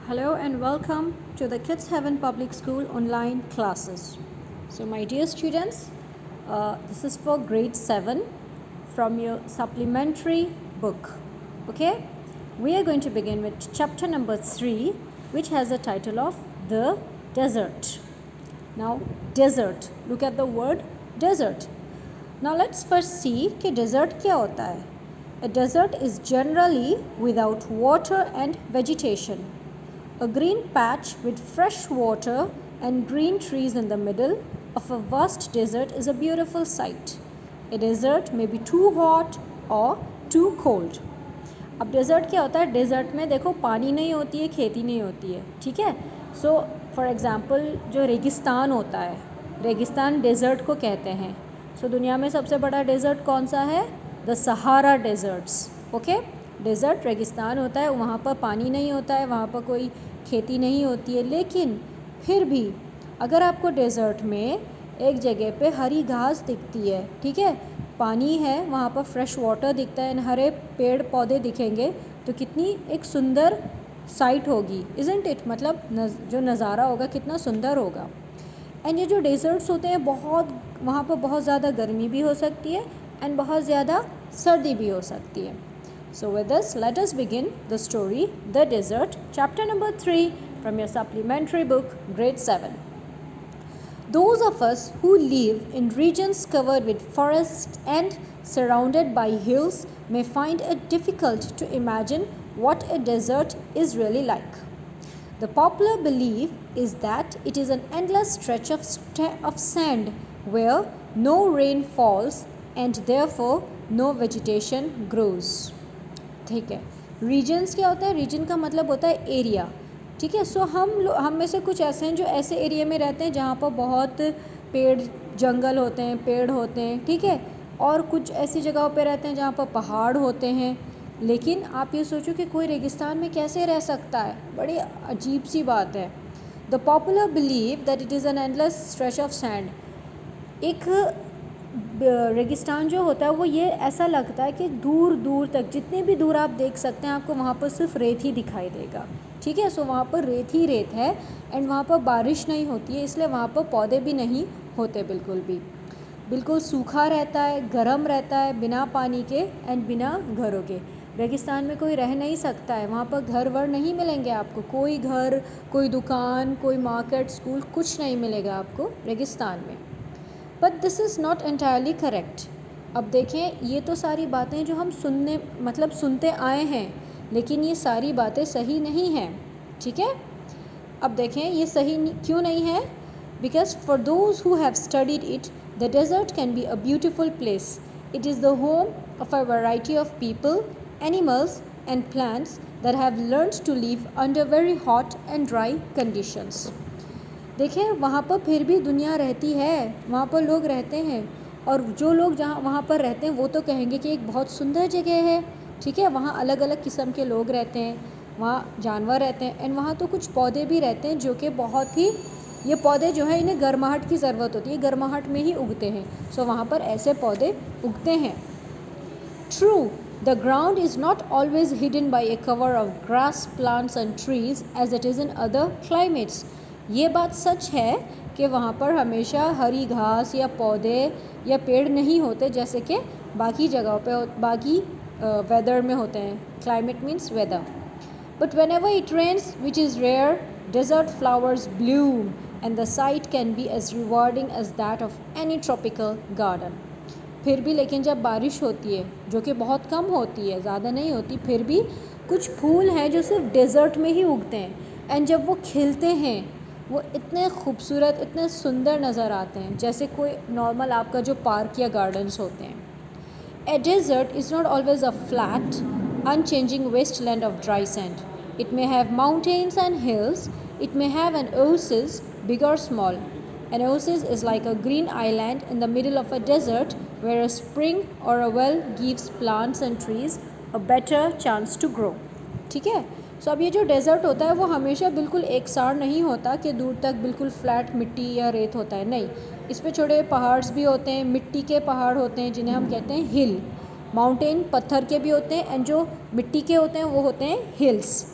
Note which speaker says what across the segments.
Speaker 1: Hello and welcome to the Kids Heaven Public School online classes. So, my dear students, this is for grade 7 from your supplementary book. Okay, we are going to begin with chapter number 3, which has the title of The Desert. Now, desert, look at the word desert. Now, let's first see कि desert क्या होता है. A desert is generally without water and vegetation. A green patch with fresh water and green trees in the middle of a vast desert is a beautiful sight. A desert may be too hot or too cold. अब dessert क्या होता है? Dessert में देखो पानी नहीं होती है, खेती नहीं होती है, ठीक है. सो फॉर एग्ज़ाम्पल जो रेगिस्तान होता है, रेगिस्तान डेज़र्ट को कहते हैं. सो दुनिया में सबसे बड़ा डेज़र्ट कौन सा है? The Sahara deserts. Okay, desert रेगिस्तान होता है, वहाँ पर पानी नहीं होता है, वहाँ पर कोई खेती नहीं होती है. लेकिन फिर भी अगर आपको डेज़र्ट में एक जगह पे हरी घास दिखती है, ठीक है, पानी है, वहाँ पर फ्रेश वाटर दिखता है, हरे पेड़ पौधे दिखेंगे, तो कितनी एक सुंदर साइट होगी, इज़न्ट इट? मतलब जो नज़ारा होगा कितना सुंदर होगा. एंड ये जो डेज़र्ट्स होते हैं बहुत, वहाँ पर बहुत ज़्यादा गर्मी भी हो सकती है एंड बहुत ज़्यादा सर्दी भी हो सकती है. So with this, let us begin the story, The Desert, chapter number 3 from your supplementary book, grade 7. Those of us who live in regions covered with forests and surrounded by hills may find it difficult to imagine what a desert is really like. The popular belief is that it is an endless stretch of sand where no rain falls and therefore no vegetation grows. ठीक है. Regions क्या होता है? Reason का मतलब होता है area, ठीक है. सो हम में से कुछ ऐसे हैं जो ऐसे एरिया में रहते हैं जहाँ पर बहुत पेड़ जंगल होते हैं, पेड़ होते हैं, ठीक है. और कुछ ऐसी जगहों पे रहते हैं जहाँ पर पहाड़ होते हैं. लेकिन आप ये सोचो कि कोई रेगिस्तान में कैसे रह सकता है? बड़ी अजीब सी बात है. The popular believe that it is an endless stretch of sand. एक रेगिस्तान जो होता है वो ये ऐसा लगता है कि दूर दूर तक, जितने भी दूर आप देख सकते हैं, आपको वहाँ पर सिर्फ रेत ही दिखाई देगा, ठीक है. सो वहाँ पर रेत ही रेत है एंड वहाँ पर बारिश नहीं होती है, इसलिए वहाँ पर पौधे भी नहीं होते बिल्कुल भी. बिल्कुल सूखा रहता है, गर्म रहता है, बिना पानी के एंड बिना घरों के. रेगिस्तान में कोई रह नहीं सकता है, वहाँ पर घर वर नहीं मिलेंगे आपको. कोई घर, कोई दुकान, कोई मार्केट, स्कूल, कुछ नहीं मिलेगा आपको रेगिस्तान में. But this is not entirely correct. अब देखें, ये तो सारी बातें जो हम सुनते आए हैं, लेकिन ये सारी बातें सही नहीं हैं, ठीक है. अब देखें ये सही क्यों नहीं है? Because for those who have studied it, the desert can be a beautiful place. It is the home of a variety of people, animals and plants that have learned to live under very hot and dry conditions. देखिए वहाँ पर फिर भी दुनिया रहती है, वहाँ पर लोग रहते हैं, और जो लोग जहाँ वहाँ पर रहते हैं वो तो कहेंगे कि एक बहुत सुंदर जगह है, ठीक है. वहाँ अलग अलग किस्म के लोग रहते हैं, वहाँ जानवर रहते हैं एंड वहाँ तो कुछ पौधे भी रहते हैं जो कि बहुत ही, ये पौधे जो हैं इन्हें गर्माहट की ज़रूरत होती है, गर्माहट में ही उगते हैं. सो वहाँ पर ऐसे पौधे उगते हैं. True, the ground is not always hidden by a cover of grass, plants and trees as it is in other climates. ये बात सच है कि वहाँ पर हमेशा हरी घास या पौधे या पेड़ नहीं होते जैसे कि बाकी जगहों पे, बाकी वेदर में होते हैं. Climate means weather. But whenever it rains, which is rare, desert flowers bloom and the sight can be as rewarding as that of any tropical garden. फिर भी लेकिन जब बारिश होती है, जो कि बहुत कम होती है, ज़्यादा नहीं होती, फिर भी कुछ फूल हैं जो सिर्फ डेजर्ट में ही उगते हैं एंड जब वो खिलते हैं वो इतने खूबसूरत, इतने सुंदर नज़र आते हैं जैसे कोई नॉर्मल आपका जो पार्क या गार्डन्स होते हैं. A desert is not always a flat unchanging waste land of dry sand. It may have mountains and hills. It may have an oasis, big or small. An oasis is like a green island in the middle of a desert where a spring or a well gives plants and trees a better chance to grow. ठीक है. सो अब ये जो dessert होता है वो हमेशा बिल्कुल एक सार नहीं होता कि दूर तक बिल्कुल फ्लैट मिट्टी या रेत होता है. नहीं, इस पे छोटे पहाड़्स भी होते हैं, मिट्टी के पहाड़ होते हैं जिन्हें हम कहते हैं हिल. माउंटेन पत्थर के भी होते हैं एंड जो मिट्टी के होते हैं वो होते हैं हिल्स.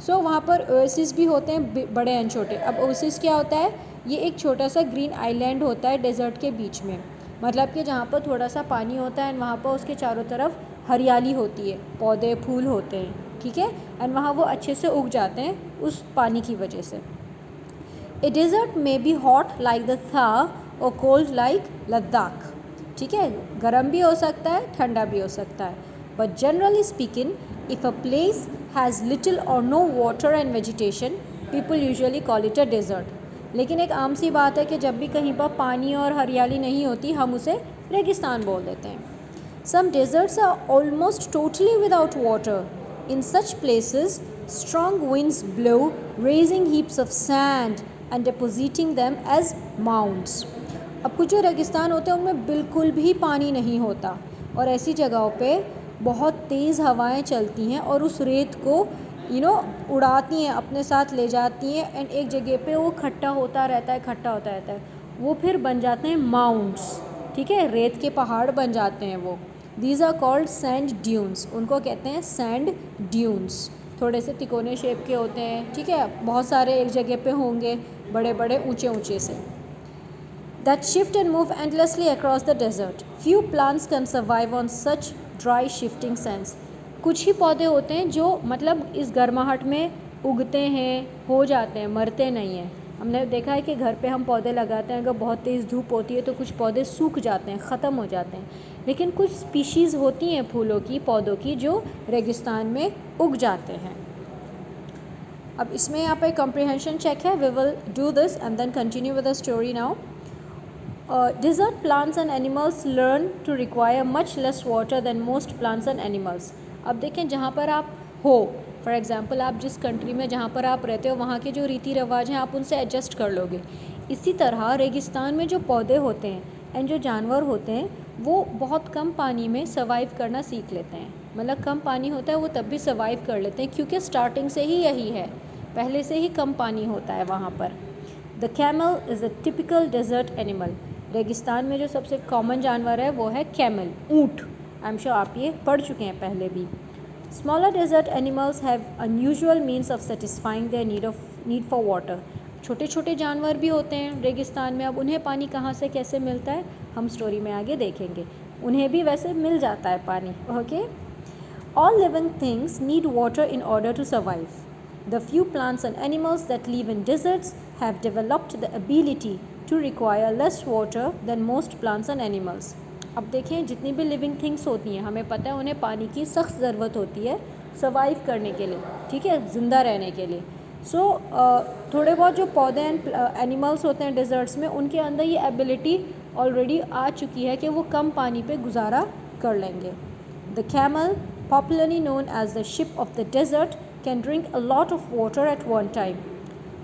Speaker 1: सो वहाँ पर ओएसिस भी होते हैं, बड़े एंड छोटे। अब ओएसिस क्या होता है, ये एक छोटा सा ग्रीन आइलैंड होता है डेजर्ट के बीच में, मतलब कि जहाँ पर थोड़ा सा पानी होता है एंड वहाँ पर उसके चारों तरफ हरियाली होती है, पौधे फूल होते हैं, ठीक है, एंड वहाँ वो अच्छे से उग जाते हैं उस पानी की वजह से। A desert may be hot like the Thar or cold like Ladakh, ठीक है, गर्म भी हो सकता है, ठंडा भी हो सकता है। But generally speaking, if a place has little or no water and vegetation, people usually call it a desert. लेकिन एक आम सी बात है कि जब भी कहीं पर पानी और हरियाली नहीं होती, हम उसे रेगिस्तान बोल देते हैं। Some deserts are almost totally without water. In such places, strong winds blow, raising heaps of sand and depositing them as mounds. अब कुछ जो रेगिस्तान होते हैं उनमें बिल्कुल भी पानी नहीं होता और ऐसी जगहों पे बहुत तेज़ हवाएं चलती हैं और उस रेत को उड़ाती हैं, अपने साथ ले जाती हैं एंड एक जगह पे वो खट्टा होता रहता है, वो फिर बन जाते हैं माउंट्स, ठीक है, रेत के पहाड़ बन जाते हैं वो। These are called sand dunes, उनको कहते हैं sand dunes। थोड़े से तिकोने शेप के होते हैं, ठीक है, बहुत सारे एक जगह पे होंगे, बड़े बड़े ऊंचे ऊंचे से। That shift and move endlessly across the desert. Few plants can survive on such dry shifting sands. कुछ ही पौधे होते हैं जो मतलब इस गर्माहट में उगते हैं, हो जाते हैं, मरते नहीं हैं। हमने देखा है कि घर पे हम पौधे लगाते हैं, अगर बहुत तेज़ धूप होती है तो कुछ पौधे सूख जाते हैं, ख़त्म हो जाते हैं, लेकिन कुछ स्पीशीज़ होती हैं फूलों की, पौधों की, जो रेगिस्तान में उग जाते हैं। अब इसमें यहाँ पे कॉम्प्रिहेंशन चेक है। We will do this and then continue with the story now. Desert plants and animals learn to require much less water than most plants and animals. अब देखें जहाँ पर आप हो, फॉर एग्ज़ाम्पल आप जिस कंट्री में जहाँ पर आप रहते हो वहाँ के जो रीति रिवाज हैं आप उनसे एडजस्ट कर लोगे। इसी तरह रेगिस्तान में जो पौधे होते हैं एंड जो जानवर होते हैं वो बहुत कम पानी में सर्वाइव करना सीख लेते हैं। मतलब कम पानी होता है वो तब भी सर्वाइव कर लेते हैं क्योंकि स्टार्टिंग से ही यही है, पहले से ही कम पानी होता है वहाँ पर। The camel is a typical desert animal. रेगिस्तान में जो सबसे कॉमन जानवर है वो है कैमल, ऊँट। आई एम श्योर आप ये पढ़ चुके हैं पहले भी। Smaller desert animals have unusual means of satisfying their need for water. छोटे छोटे जानवर भी होते हैं रेगिस्तान में, अब उन्हें पानी कहाँ से कैसे मिलता है हम स्टोरी में आगे देखेंगे। उन्हें भी वैसे मिल जाता है पानी, okay. All living things need water in order to survive. The few plants and animals that live in deserts have developed the ability to require less water than most plants and animals. अब देखें जितनी भी living things होती हैं हमें पता है उन्हें पानी की सख्त ज़रूरत होती है सर्वाइव करने के लिए, ठीक है, ज़िंदा रहने के लिए। थोड़े बहुत जो पौधे एंड एनिमल्स होते हैं डिज़र्ट्स में उनके अंदर ये एबिलिटी ऑलरेडी आ चुकी है कि वो कम पानी पे गुजारा कर लेंगे। The camel, popularly known as the ship of the desert, can drink a lot of water at one time.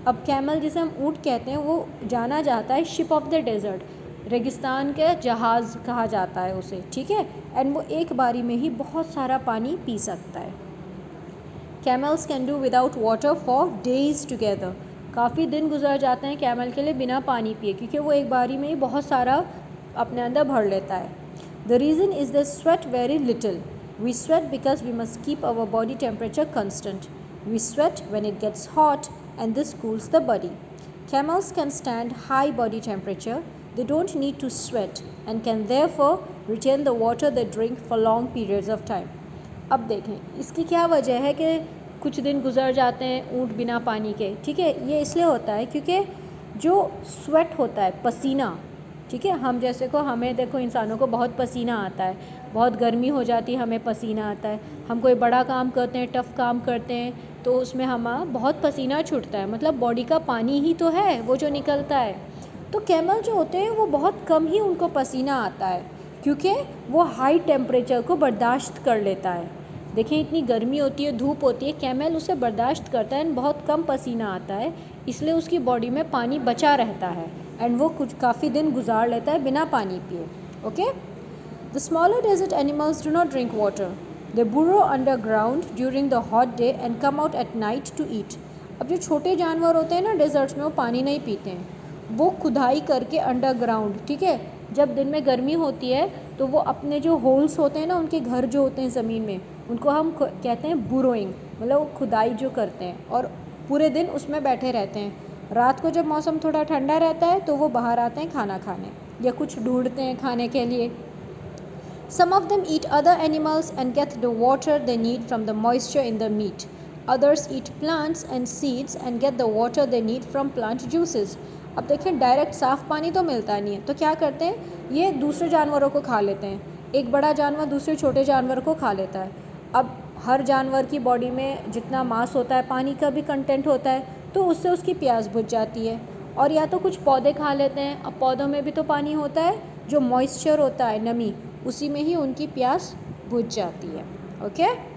Speaker 1: अब कैमल जिसे हम ऊँट कहते हैं वो जाना जाता है शिप ऑफ द डेजर्ट, रेगिस्तान के जहाज़ कहा जाता है उसे, ठीक है, एंड वो एक बारी में ही बहुत सारा पानी पी सकता है। Camels can do without water for days together. काफ़ी दिन गुजर जाते हैं कैमल के लिए बिना पानी पिए क्योंकि वो एक बारी में ही बहुत सारा अपने अंदर भर लेता है। The reason is the sweat very little. We sweat because we must keep our body temperature constant. We sweat when it gets hot and this cools the body. Camels can stand high body temperature. They don't need to sweat and can therefore retain the water they drink for long periods of time. अब देखें इसकी क्या वजह है कि कुछ दिन गुजर जाते हैं ऊँट बिना पानी के, ठीक है, ये इसलिए होता है क्योंकि जो स्वेट होता है, पसीना, ठीक है, हम जैसे को हमें देखो इंसानों को बहुत पसीना आता है, बहुत गर्मी हो जाती है हमें पसीना आता है, हम कोई बड़ा काम करते हैं, टफ़ काम करते हैं तो उसमें हमारा बहुत पसीना छूटता है, मतलब बॉडी का पानी ही तो है वो जो निकलता है। तो कैमल जो होते हैं वो बहुत कम ही उनको पसीना आता है क्योंकि वो हाई टेम्परेचर को बर्दाश्त कर लेता है। देखिए इतनी गर्मी होती है, धूप होती है, कैमल उसे बर्दाश्त करता है, बहुत कम पसीना आता है, इसलिए उसकी बॉडी में पानी बचा रहता है एंड वो कुछ काफ़ी दिन गुजार लेता है बिना पानी पिए, okay. The smaller desert animals do not drink water. They burrow underground during the hot day and come out at night to eat. अब जो छोटे जानवर होते हैं ना डेजर्ट्स में वो पानी नहीं पीते हैं, वो खुदाई करके अंडरग्राउंड, ठीक है, जब दिन में गर्मी होती है तो वो अपने जो होल्स होते हैं ना, उनके घर जो होते हैं ज़मीन में, उनको हम कहते हैं बुरोइंग, मतलब वो खुदाई जो करते हैं और पूरे दिन उसमें बैठे रहते हैं। रात को जब मौसम थोड़ा ठंडा रहता है तो वो बाहर आते हैं खाना खाने या कुछ ढूंढते हैं खाने के लिए। Some of them eat other animals and get the water they need from the moisture in the meat. Others eat plants and seeds and get the water they need from plant juices. अब देखें direct साफ़ पानी तो मिलता नहीं है, तो क्या करते हैं, ये दूसरे जानवरों को खा लेते हैं। एक बड़ा जानवर दूसरे छोटे जानवर को खा लेता है। अब हर जानवर की बॉडी में जितना मांस होता है पानी का भी कंटेंट होता है, तो उससे उसकी प्यास बुझ जाती है। और या तो कुछ पौधे खा लेते हैं। अब पौधों में भी तो पानी होता है, जो मॉइस्चर होता है, नमी, उसी में ही उनकी प्यास बुझ जाती है। ओके।